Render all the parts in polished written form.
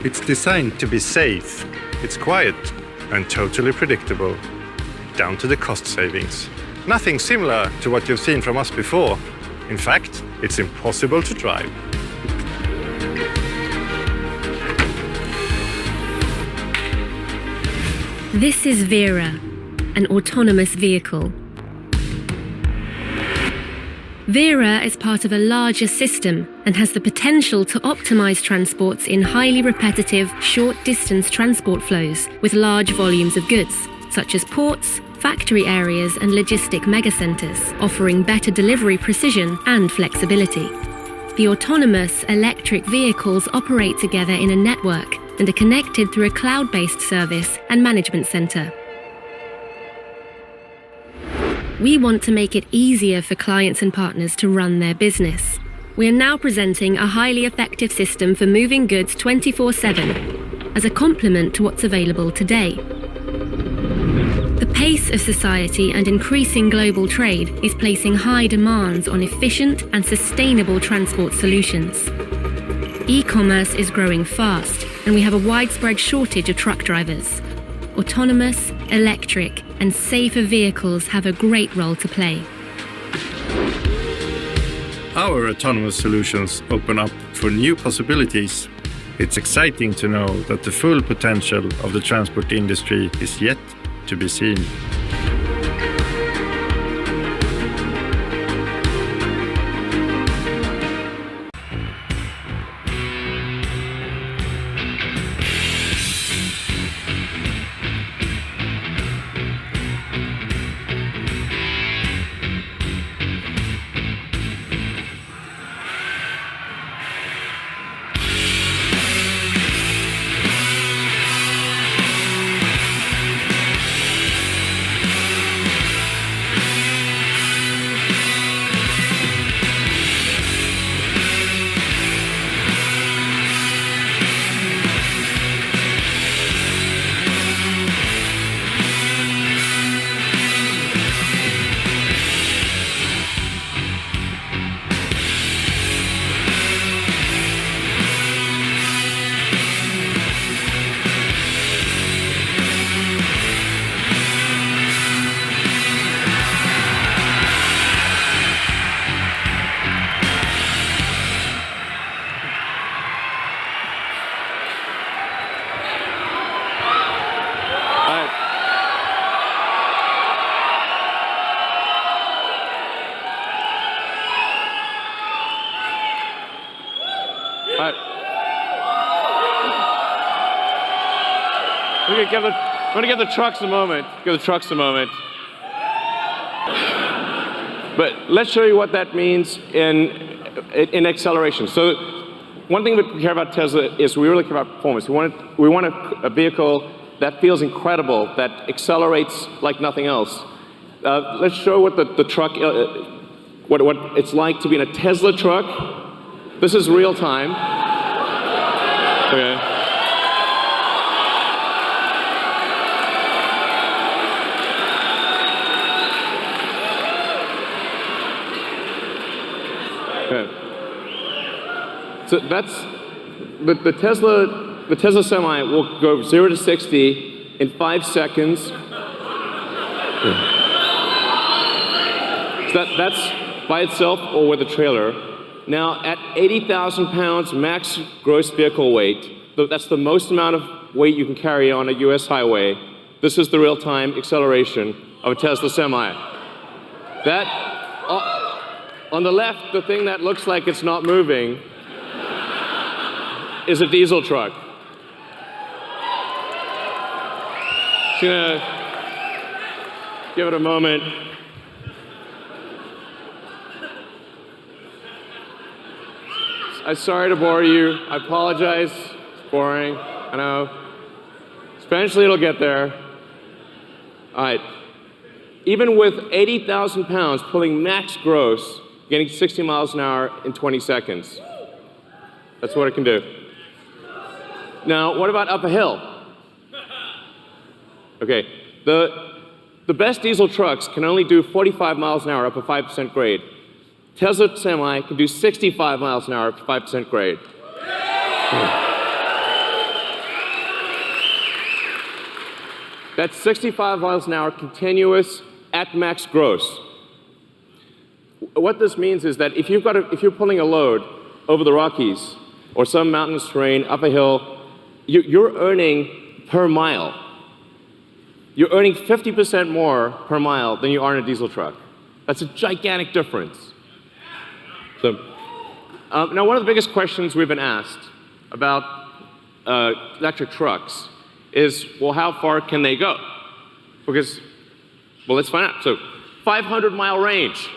It's designed to be safe, it's quiet and totally predictable, down to the cost savings. Nothing similar to what you've seen from us before. In fact, it's impossible to drive. This is Vera, an autonomous vehicle. Vera is part of a larger system and has the potential to optimize transports in highly repetitive, short-distance transport flows with large volumes of goods, such as ports, factory areas and logistic megacenters, offering better delivery precision and flexibility. The autonomous electric vehicles operate together in a network and are connected through a cloud-based service and management center. We want to make it easier for clients and partners to run their business. We are now presenting a highly effective system for moving goods 24/7 as a complement to what's available today. The pace of society and increasing global trade is placing high demands on efficient and sustainable transport solutions. E-commerce is growing fast, and we have a widespread shortage of truck drivers. Autonomous, electric, and safer vehicles have a great role to play. Our autonomous solutions open up for new possibilities. It's exciting to know that the full potential of the transport industry is yet to be seen. I'm going to give the trucks a moment. But let's show you what that means in acceleration. So one thing that we care about Tesla is we really care about performance. We want a vehicle that feels incredible, that accelerates like nothing else. Let's show what the truck, what it's like to be in a Tesla truck. This is real time. Okay. So that's the Tesla Semi will go 0 to 60 in 5 seconds. So that's by itself or with a trailer. Now at 80,000 pounds max gross vehicle weight, that's the most amount of weight you can carry on a US highway. This is the real-time acceleration of a Tesla Semi. That, on the left, the thing that looks like it's not moving is a diesel truck. Just gonna give it a moment. I'm sorry to bore you. I apologize. It's boring. I know. Eventually it'll get there. All right. Even with 80,000 pounds pulling max gross, getting 60 miles an hour in 20 seconds. That's what it can do. Now, what about up a hill? Okay, the best diesel trucks can only do 45 miles an hour up a 5% grade. Tesla Semi can do 65 miles an hour up to 5% grade. That's 65 miles an hour continuous at max gross. What this means is that if you're pulling a load over the Rockies or some mountainous terrain up a hill, you're earning per mile. You're earning 50% more per mile than you are in a diesel truck. That's a gigantic difference. So, now one of the biggest questions we've been asked about electric trucks is, well, how far can they go? Because, well, let's find out. So, 500-mile range.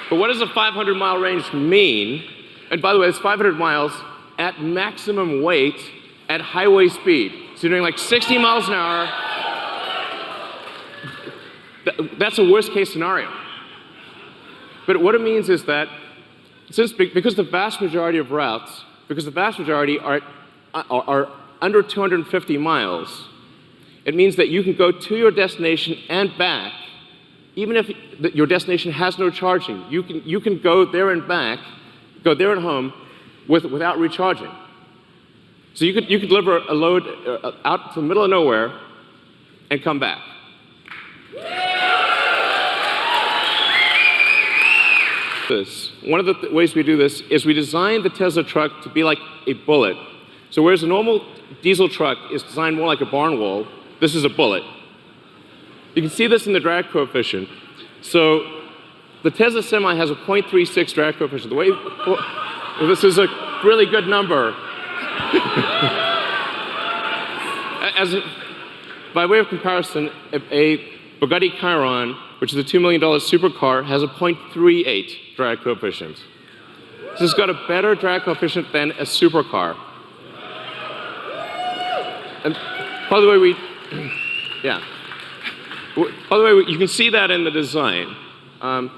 But what does a 500-mile range mean? And by the way, it's 500 miles at maximum weight at highway speed. So you're doing like 60 miles an hour. That's a worst-case scenario. But what it means is that because the vast majority of routes, because the vast majority are under 250 miles, it means that you can go to your destination and back, even if your destination has no charging. You can go there and back, go there and home without recharging. So you could deliver a load out to the middle of nowhere and come back. One of the ways we do this is we design the Tesla truck to be like a bullet. So whereas a normal diesel truck is designed more like a barn wall, this is a bullet. You can see this in the drag coefficient. So the Tesla Semi has a 0.36 drag coefficient. This is a really good number. By way of comparison, a Bugatti Chiron, which is a $2 million supercar, has a 0.38 drag coefficient. This has got a better drag coefficient than a supercar. And by the way, you can see that in the design. Part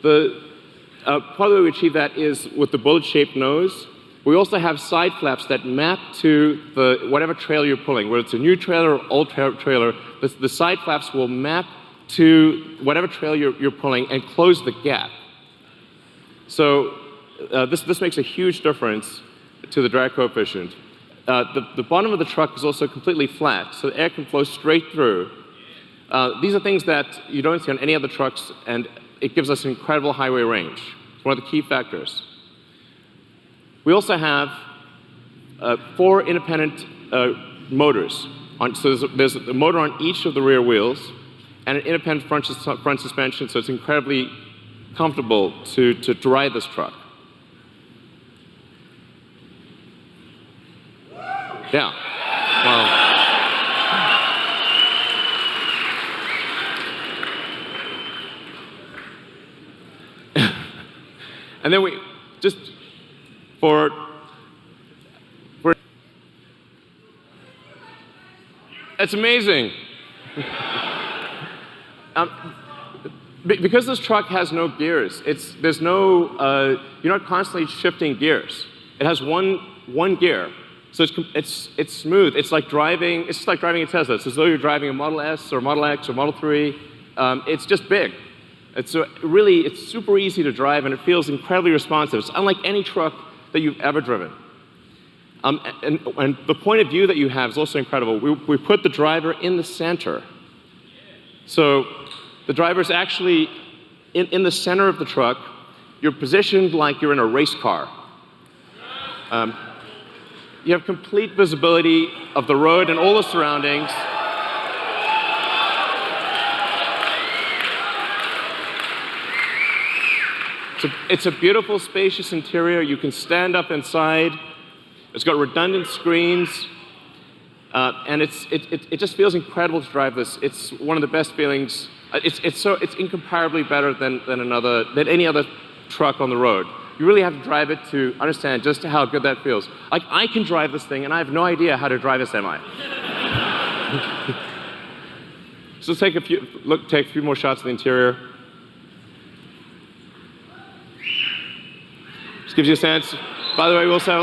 of the way we achieve that is with the bullet-shaped nose. We also have side flaps that map to whatever trailer you're pulling, whether it's a new trailer or old trailer. The side flaps will map to whatever trailer you're pulling and close the gap. So this makes a huge difference to the drag coefficient. The bottom of the truck is also completely flat, so the air can flow straight through. These are things that you don't see on any other trucks, and it gives us incredible highway range. It's one of the key factors. We also have 4 independent motors. So there's a motor on each of the rear wheels and an independent front suspension, so it's incredibly comfortable to ride this truck. Yeah. Well, and then we just for it's amazing. Because this truck has no gears, there's no you're not constantly shifting gears. It has one gear, so it's smooth. It's like driving a Tesla. It's as though you're driving a Model S or Model X or Model 3. It's just big. It's super easy to drive, and it feels incredibly responsive. It's unlike any truck that you've ever driven. And the point of view that you have is also incredible. We put the driver in the center. So the driver's actually in the center of the truck. You're positioned like you're in a race car. You have complete visibility of the road and all the surroundings. It's a beautiful, spacious interior. You can stand up inside. It's got redundant screens, and it just feels incredible to drive this. It's one of the best feelings. It's incomparably better than any other truck on the road. You really have to drive it to understand just how good that feels. Like, I can drive this thing, and I have no idea how to drive a semi. So let's take a few more shots of the interior. Just gives you a sense. By the way, we also have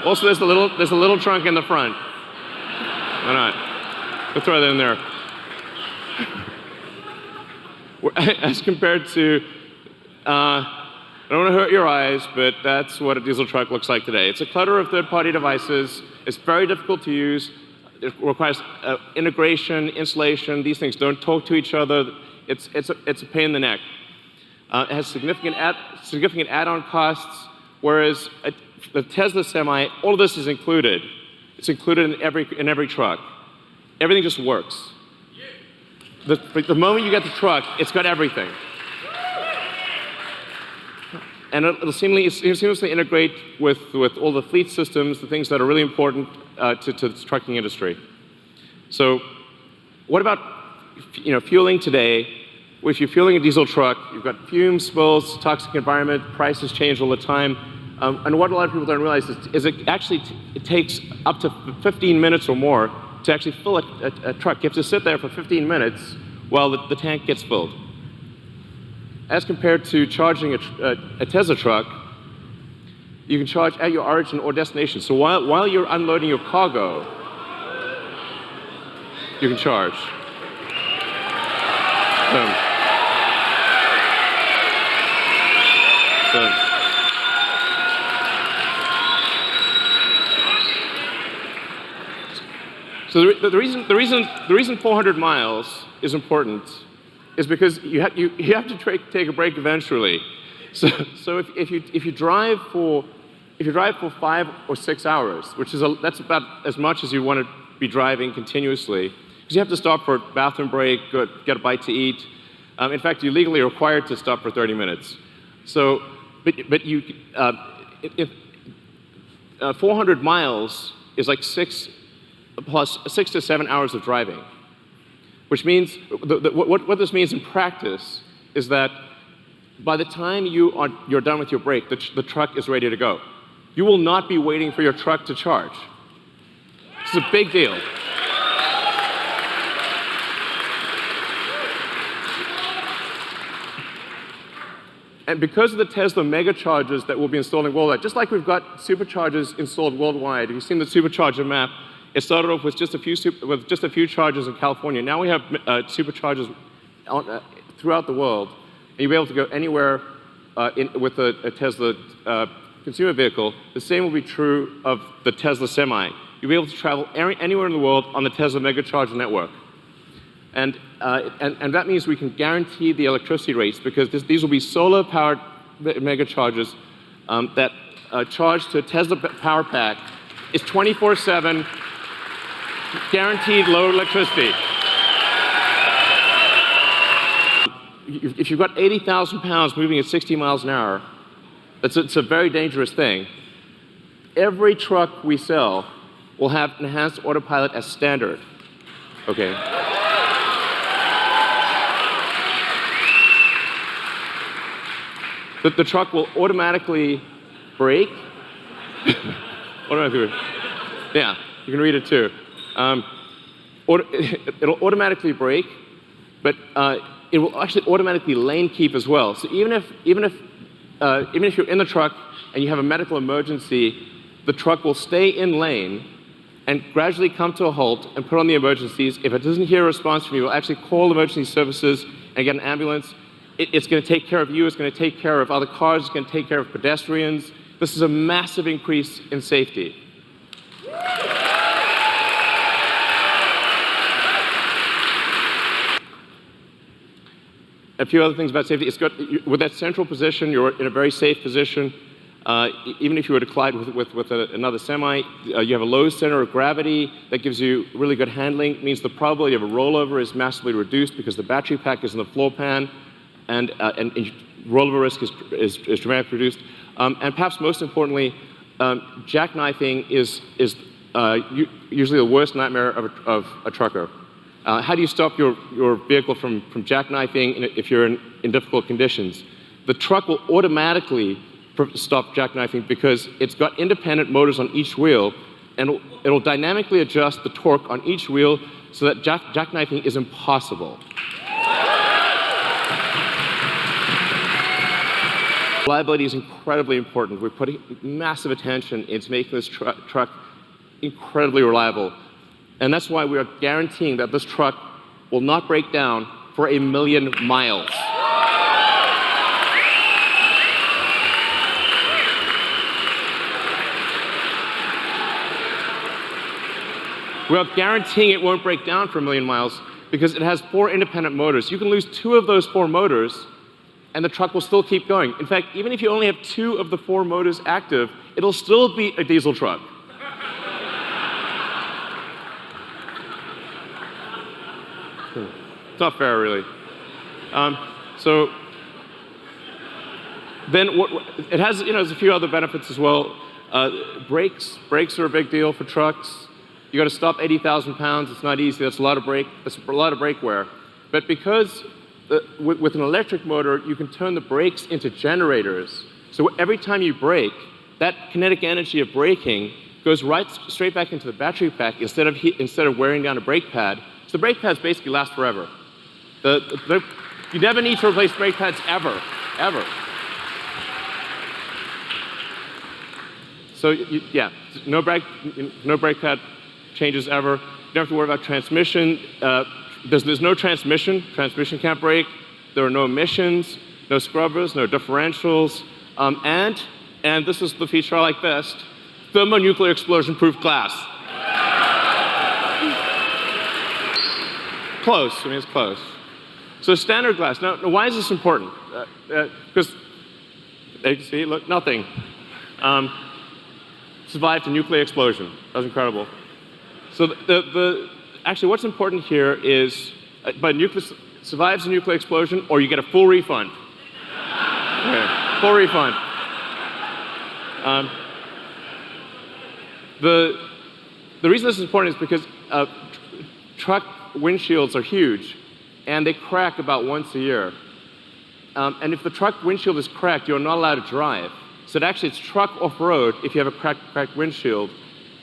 Also, there's a little trunk in the front. Why not? We'll throw that in there. As compared to, I don't want to hurt your eyes, but that's what a diesel truck looks like today. It's a clutter of third-party devices. It's very difficult to use. It requires integration, installation. These things don't talk to each other. It's a pain in the neck. It has significant add-on costs, whereas the Tesla Semi, all of this is included. It's included in every truck. Everything just works. The moment you get the truck, it's got everything. And it'll seamlessly integrate with all the fleet systems, the things that are really important to the trucking industry. So what about fueling today? If you're fueling a diesel truck, you've got fumes, spills, toxic environment, prices change all the time. And what a lot of people don't realize is it actually it takes up to 15 minutes or more to actually fill a truck. You have to sit there for 15 minutes while the tank gets filled. As compared to charging a Tesla truck, you can charge at your origin or destination. So while you're unloading your cargo, you can charge. So the reason 400 miles is important is because you have to take a break eventually. So if you drive for 5 or 6 hours, that's about as much as you want to be driving continuously, because you have to stop for a bathroom break, get a bite to eat. In fact, you're legally required to stop for 30 minutes. So, if 400 miles is like 6 to 7 hours of driving, which means what this means in practice is that by the time you're done with your break, the truck is ready to go. You will not be waiting for your truck to charge. It's a big deal. And because of the Tesla mega chargers that will be installing worldwide, just like we've got superchargers installed worldwide, if you've seen the supercharger map, it started off with just a few chargers in California. Now we have superchargers throughout the world, and you'll be able to go anywhere with a Tesla consumer vehicle. The same will be true of the Tesla Semi. You'll be able to travel anywhere in the world on the Tesla megacharger network. And that means we can guarantee the electricity rates, because these will be solar-powered megachargers that charge to a Tesla power pack. It's 24/7, guaranteed low electricity. If you've got 80,000 pounds moving at 60 miles an hour, it's a very dangerous thing. Every truck we sell will have enhanced autopilot as standard. Okay. The truck will automatically brake. Yeah, you can read it too. It'll automatically brake, but it will actually automatically lane keep as well. So even if you're in the truck and you have a medical emergency, the truck will stay in lane and gradually come to a halt and put on the emergencies. If it doesn't hear a response from you, it will actually call emergency services and get an ambulance. It's going to take care of you. It's going to take care of other cars. It's going to take care of pedestrians. This is a massive increase in safety. A few other things about safety. With that central position, you're in a very safe position. Even if you were to collide with another semi, you have a low center of gravity that gives you really good handling. It means the probability of a rollover is massively reduced because the battery pack is in the floor pan, and rollover risk is dramatically reduced. And perhaps most importantly, jackknifing is usually the worst nightmare of a trucker. How do you stop your vehicle from jackknifing if you're in difficult conditions? The truck will automatically stop jackknifing because it's got independent motors on each wheel, and it'll dynamically adjust the torque on each wheel so that jackknifing is impossible. Reliability is incredibly important. We're putting massive attention into making this truck incredibly reliable. And that's why we are guaranteeing that this truck will not break down for 1,000,000 miles. We are guaranteeing it won't break down for 1,000,000 miles because it has 4 independent motors. You can lose 2 of those 4 motors, and the truck will still keep going. In fact, even if you only have 2 of the 4 motors active, it'll still be a diesel truck. It's not fair, really. So then it has, there's a few other benefits as well. Brakes are a big deal for trucks. You got to stop 80,000 pounds. It's not easy. That's a lot of brake wear. But because with an electric motor, you can turn the brakes into generators. So every time you brake, that kinetic energy of braking goes straight back into the battery pack instead of wearing down a brake pad. So the brake pads basically last forever. You never need to replace brake pads ever. So no brake pad changes ever. You don't have to worry about transmission. There's no transmission. Transmission can't brake. There are no emissions, no scrubbers, no differentials, and this is the feature I like best: thermonuclear explosion-proof glass. Close. I mean, it's close. So standard glass. Now, why is this important? Because you can see, look, nothing. Survived a nuclear explosion. That was incredible. So actually, what's important here is, survives a nuclear explosion, or you get a full refund. Okay, full refund. The reason this is important is because truck windshields are huge, and they crack about once a year. And if the truck windshield is cracked, you're not allowed to drive. So actually, it's truck off-road if you have a cracked windshield.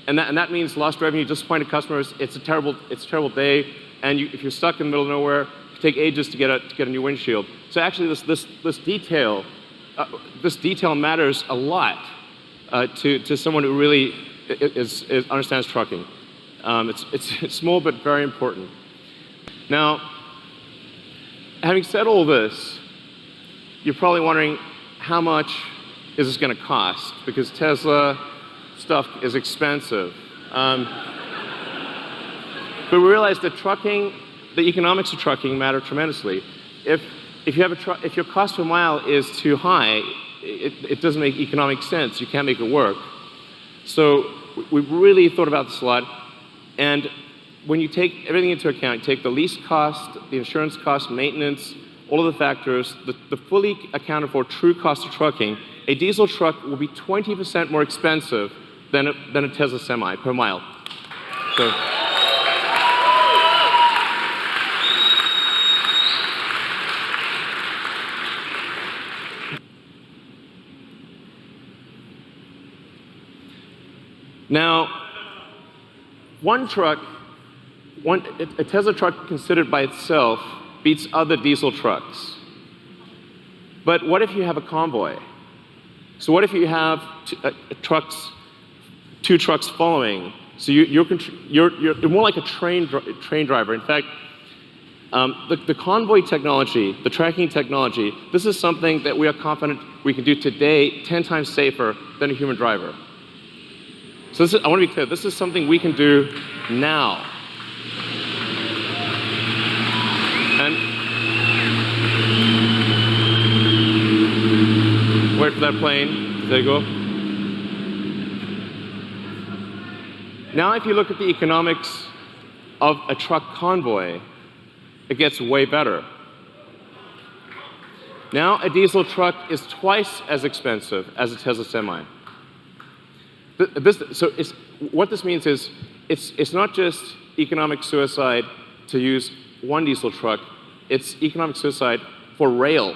And that means lost revenue, disappointed customers. It's a terrible day. And if you're stuck in the middle of nowhere, it can take ages to get a new windshield. So actually, this detail matters a lot to someone who really understands trucking. It's small but very important. Now, having said all this, you're probably wondering how much is this going to cost? Because Tesla stuff is expensive. But we realize that the economics of trucking matter tremendously. If your cost per mile is too high, it doesn't make economic sense. You can't make it work. So we really thought about this a lot. And when you take everything into account, you take the lease cost, the insurance cost, maintenance, all of the factors, the fully accounted for true cost of trucking, a diesel truck will be 20% more expensive than a Tesla Semi per mile. So, now, a Tesla truck considered by itself beats other diesel trucks. But what if you have a convoy? So what if you have two trucks following? So you're more like a train driver. In fact, the convoy technology, the tracking technology, this is something that we are confident we can do today 10 times safer than a human driver. So I want to be clear, this is something we can do now. And wait for that plane. There you go. Now if you look at the economics of a truck convoy, it gets way better. Now a diesel truck is twice as expensive as a Tesla Semi. What this means is it's not just economic suicide to use one diesel truck, it's economic suicide for rail.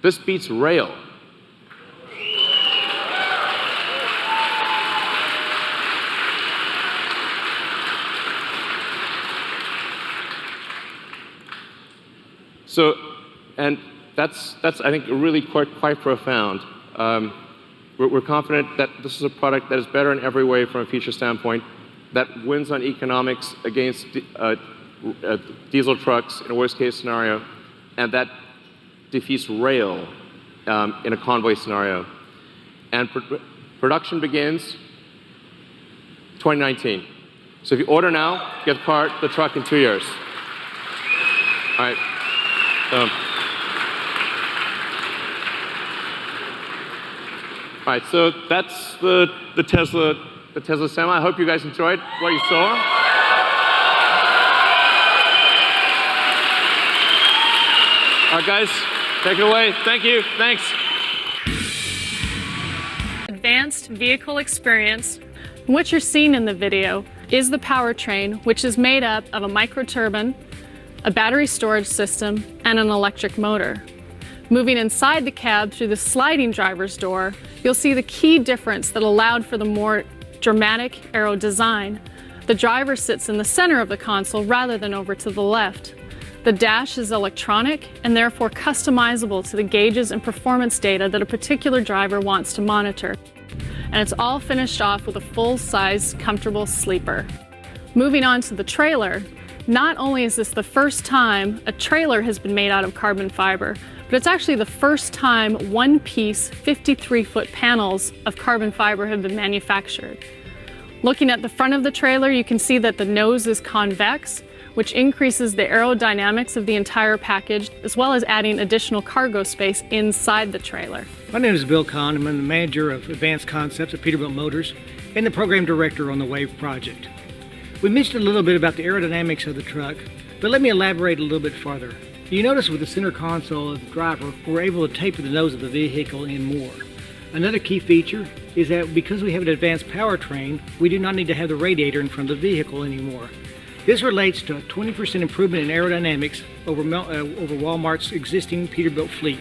This beats rail. So, and that's I think really quite profound. We're confident that this is a product that is better in every way from a feature standpoint, that wins on economics against diesel trucks in a worst case scenario, and that defeats rail in a convoy scenario. And production begins 2019. So if you order now, get the truck in 2 years. All right. All right, so that's the Tesla Semi. I hope you guys enjoyed what you saw. All right, guys, take it away. Thank you. Thanks. Advanced vehicle experience. What you're seeing in the video is the powertrain, which is made up of a microturbine, a battery storage system, and an electric motor. Moving inside the cab through the sliding driver's door, you'll see the key difference that allowed for the more dramatic aero design. The driver sits in the center of the console rather than over to the left. The dash is electronic and therefore customizable to the gauges and performance data that a particular driver wants to monitor. And it's all finished off with a full-size, comfortable sleeper. Moving on to the trailer, not only is this the first time a trailer has been made out of carbon fiber, but it's actually the first time one-piece 53-foot panels of carbon fiber have been manufactured. Looking at the front of the trailer, you can see that the nose is convex, which increases the aerodynamics of the entire package, as well as adding additional cargo space inside the trailer. My name is Bill Kahn. I'm the manager of Advanced Concepts at Peterbilt Motors and the program director on the WAVE project. We mentioned a little bit about the aerodynamics of the truck, but let me elaborate a little bit farther. You notice with the center console of the driver, we're able to taper the nose of the vehicle in more. Another key feature is that because we have an advanced powertrain, we do not need to have the radiator in front of the vehicle anymore. This relates to a 20% improvement in aerodynamics over Walmart's existing Peterbilt fleet.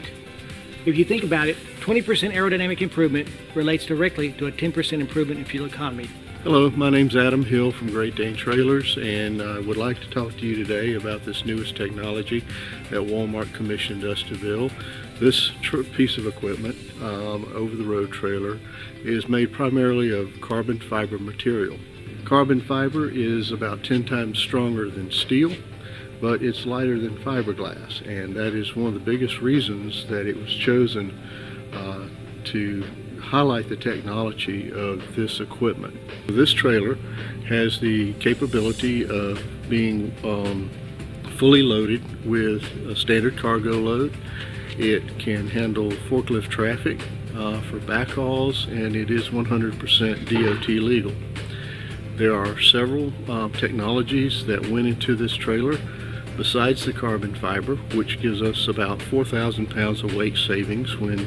If you think about it, 20% aerodynamic improvement relates directly to a 10% improvement in fuel economy. Hello, my name's Adam Hill from Great Dane Trailers, and I would like to talk to you today about this newest technology that Walmart commissioned us to build. This piece of equipment, over-the-road trailer, is made primarily of carbon fiber material. Carbon fiber is about 10 times stronger than steel, but it's lighter than fiberglass, and that is one of the biggest reasons that it was chosen to highlight the technology of this equipment. This trailer has the capability of being fully loaded with a standard cargo load. It can handle forklift traffic for backhauls, and it is 100% DOT legal. There are several technologies that went into this trailer besides the carbon fiber, which gives us about 4,000 pounds of weight savings when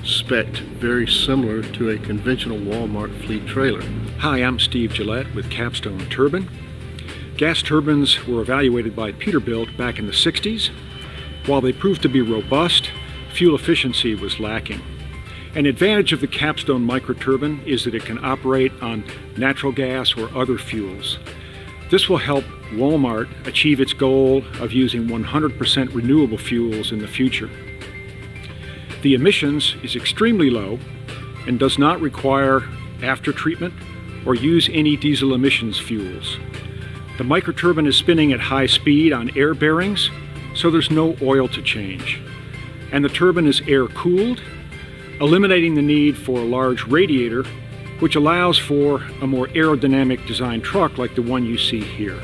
spec'd very similar to a conventional Walmart fleet trailer. Hi, I'm Steve Gillette with Capstone Turbine. Gas turbines were evaluated by Peterbilt back in the 60s. While they proved to be robust, fuel efficiency was lacking. An advantage of the Capstone microturbine is that it can operate on natural gas or other fuels. This will help Walmart achieve its goal of using 100% renewable fuels in the future. The emissions is extremely low and does not require after-treatment or use any diesel emissions fuels. The microturbine is spinning at high speed on air bearings, so there's no oil to change. And the turbine is air-cooled, eliminating the need for a large radiator, which allows for a more aerodynamic design truck like the one you see here.